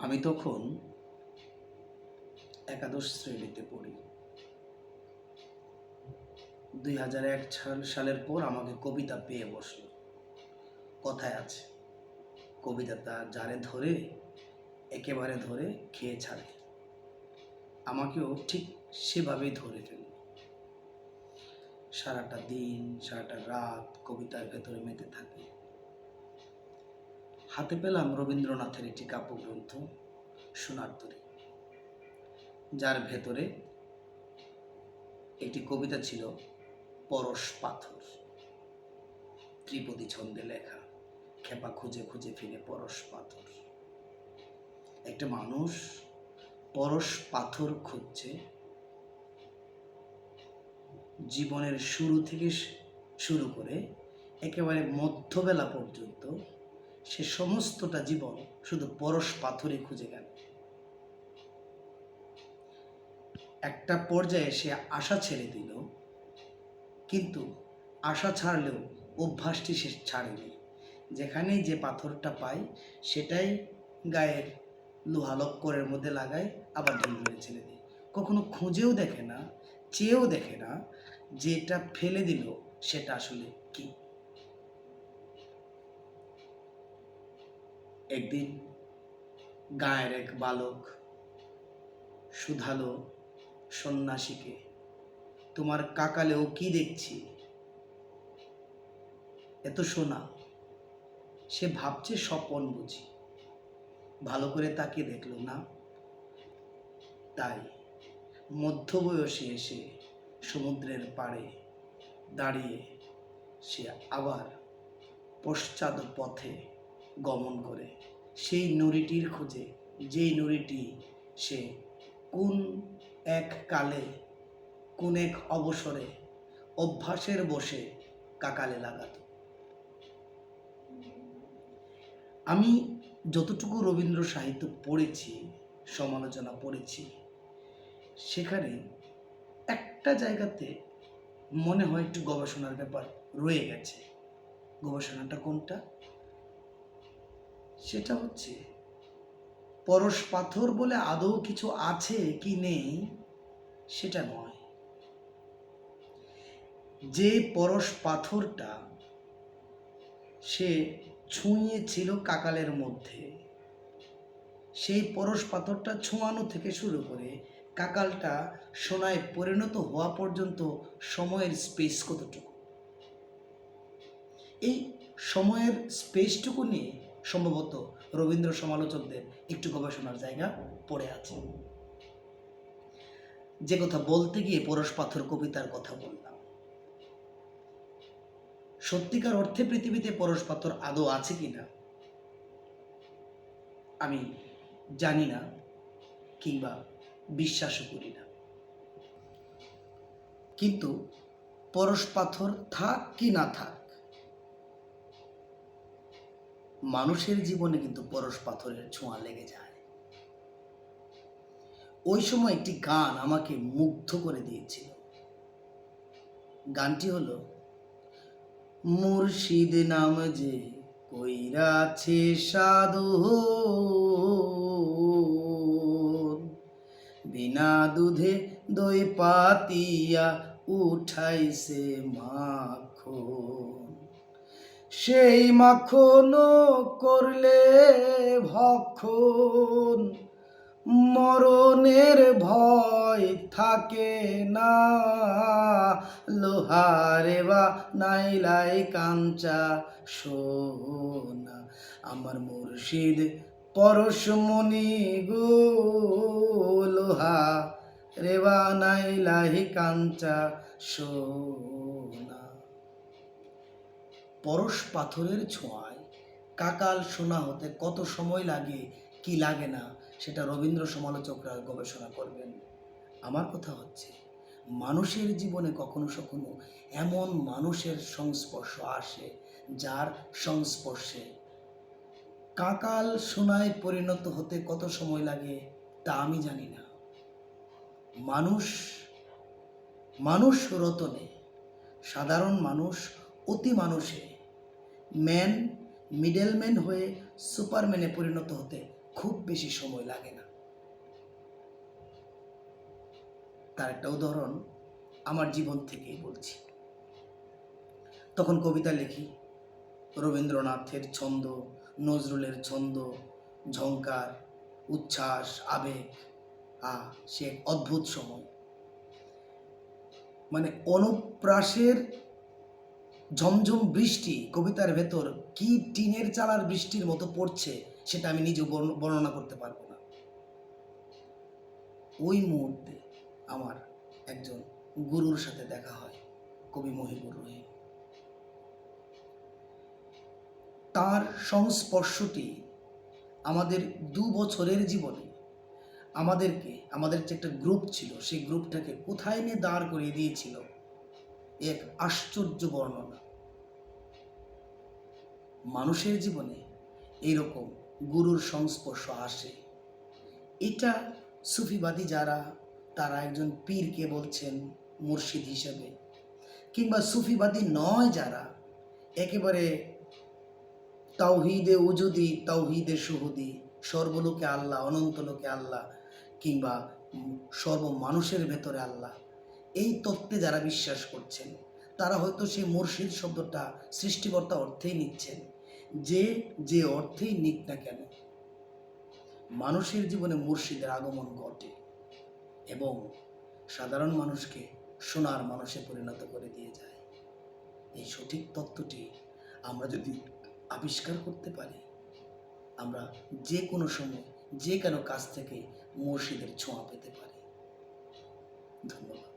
আমি তখন একাদশ শ্রেণীতে পড়ি। 2001 সালের পর আমাকে কবিতা পেয়ে বসলো। কথায় আছে, কবিতা যারে ধরে একেবারে ধরে খেয়ে ছাড়ে। আমাকেও ঠিক সেভাবেই ধরে ফেলল। সারাটা দিন সারাটা রাত কবিতার ভেতরে মেতে থাকি। হাতে পেলাম রবীন্দ্রনাথের একটি কাব্যগ্রন্থ সোনার তরী, যার ভেতরে একটি কবিতা ছিল পরশ পাথর। ত্রিপদী ছন্দে লেখা, খেপা খুঁজে খুঁজে ফিরে পরশ পাথর। একটা মানুষ পরশ পাথর খুঁজছে, জীবনের শুরু থেকে শুরু করে একেবারে মধ্যবেলা পর্যন্ত সে সমস্তটা জীবন শুধু পরশ পাথরই খুঁজে গেল। একটা পর্যায়ে সে আশা ছেড়ে দিল, কিন্তু আশা ছাড়লেও অভ্যাসটি সে ছাড়েনি। যেখানেই যে পাথরটা পায় সেটাই গায়ের লোহালক্করের মধ্যে লাগায়, আবার ঢিল মেরে ছেড়ে দেয়। কখনো খুঁজেও দেখে না, চেয়েও দেখে না যেটা ফেলে দিল সেটা আসলে কি। একদিন গায়ের এক বালক শুধালো সন্ন্যাসীকে, তোমার কাকালেও কি দেখছি, এত সোনা? সে ভাবছে স্বপন বুঝি। ভালো করে তাকিয়ে দেখল না। তাই মধ্যবয়সে এসে সমুদ্রের পাড়ে দাঁড়িয়ে সে আবার পশ্চাৎ পথে গমন করে সেই নুড়িটির খোঁজে, যেই নুড়িটি সে কোন এক কালে কোন এক অবসরে অভ্যাসের বসে কাকালে লাগাত। আমি যতটুকু রবীন্দ্র সাহিত্য পড়েছি, সমালোচনা পড়েছি, সেখানে একটা জায়গাতে মনে হয় একটু গবেষণার ব্যাপার রয়ে গেছে। গবেষণাটা কোনটা? সেটা হচ্ছে পরশ পাথর বলে আদৌ কিছু আছে কি নেই সেটা নয়। যে পরশ পাথরটা সে ছুঁয়েছিল কাকালের মধ্যে, সেই পরশ পাথরটা ছোঁয়ানো থেকে শুরু করে কাকালটা সোনায় পরিণত হওয়া পর্যন্ত সময়ের স্পেস কতটুকু, এই সময়ের স্পেসটুকু নিয়ে সম্ভবত রবীন্দ্র সমালোচকদের একটু গবেষণার জায়গা পড়ে আছে। যে কথা বলতে গিয়ে পরশ পাথর কবিতার কথা বললাম, সত্যিকার অর্থে পৃথিবীতে পরশ পাথর আদৌ আছে কিনা আমি জানি না, কিংবা বিশ্বাসও করি না। কিন্তু পরশ পাথর থাক কি না থাক, মানুষের জীবনে কিন্তু পরশ পাথরের ছোঁয়া লেগে যায়। ওই সময় একটি গান আমাকে মুগ্ধ করে দিয়েছিল। গানটি হলো, মুর্শিদ নাম যে কইরাছে সাধন, বিনা দুধে দই পাতিয়া উঠাইছে মাখন, সেই মাখন করলে ভক্ষণ, মরণের ভয় থাকে না, লোহারে বা নাইলাই কাঞ্চা সোনা। আমার মুর্শিদ পরশমণি গো, লোহা রেবা নাইলাই কাঞ্চা সোনা। পরশ পাথরের ছোঁয়ায় কাকাল সোনা হতে কত সময় লাগে কি লাগে না সেটা রবীন্দ্র সমালোচকরা গবেষণা করবেন। আমার কথা হচ্ছে, মানুষের জীবনে কখনো কখনো এমন মানুষের সংস্পর্শ আসে যার সংস্পর্শে কাকাল সোনায় পরিণত হতে কত সময় লাগে তা আমি জানি না। মানুষ রতনে সাধারণ মানুষ অতি মানুষে ম্যান মিডলম্যান হয়ে সুপারম্যানে পরিণত হতে খুব বেশি সময় লাগে না। তার একটা উদাহরণ আমার জীবন থেকেই বলছি। তখন কবিতা লিখি, রবীন্দ্রনাথের ছন্দ, নজরুলের ছন্দ, ঝংকার, উচ্ছ্বাস, আবেগ, সে এক অদ্ভুত সময়। মানে অনুপ্রাসের ঝমঝম বৃষ্টি কবিতার ভেতর কি টিনের চালার বৃষ্টির মতো পড়ছে, সেটা আমি নিজে বর্ণনা করতে পারবো না। ওই মুহূর্তে আমার একজন গুরুর সাথে দেখা হয়, কবি মহিবুর রহিম। তার সংস্পর্শটি আমাদের 2 বছরের জীবনে আমাদের যে একটা গ্রুপ ছিল, সেই গ্রুপটাকে কোথায় নিয়ে দাঁড় করিয়ে দিয়েছিল, এক আশ্চর্য বর্ণনা। মানুষের জীবনে এইরকম গুরুর সংস্পর্শ আসে। এটা সুফিবাদী যারা, তারা একজন পীরকে বলছেন মুর্শিদ হিসেবে, কিংবা সুফিবাদী নয় যারা, একেবারে তাওহীদে উজুদি, তাওহীদে শুহুদি, সর্বলোকে আল্লাহ, অনন্ত লোকে আল্লাহ, কিংবা সর্ব মানুষের ভেতরে আল্লাহ, এই তত্ত্বে যারা বিশ্বাস করছেন, তারা হয়তো সেই মুর্শিদ শব্দটা সৃষ্টিকর্তা অর্থেই নিচ্ছেন। যে অর্থেই নিক না কেন, মানুষের জীবনে মুর্শিদের আগমন ঘটে এবং সাধারণ মানুষকে সোনার মানুষে পরিণত করে দিয়ে যায়। এই সঠিক তত্ত্বটি আমরা যদি আবিষ্কার করতে পারি, আমরা যে কোনো সময় যে কোনো কাজ থেকে মুর্শিদের ছোঁয়া পেতে পারি। ধন্যবাদ।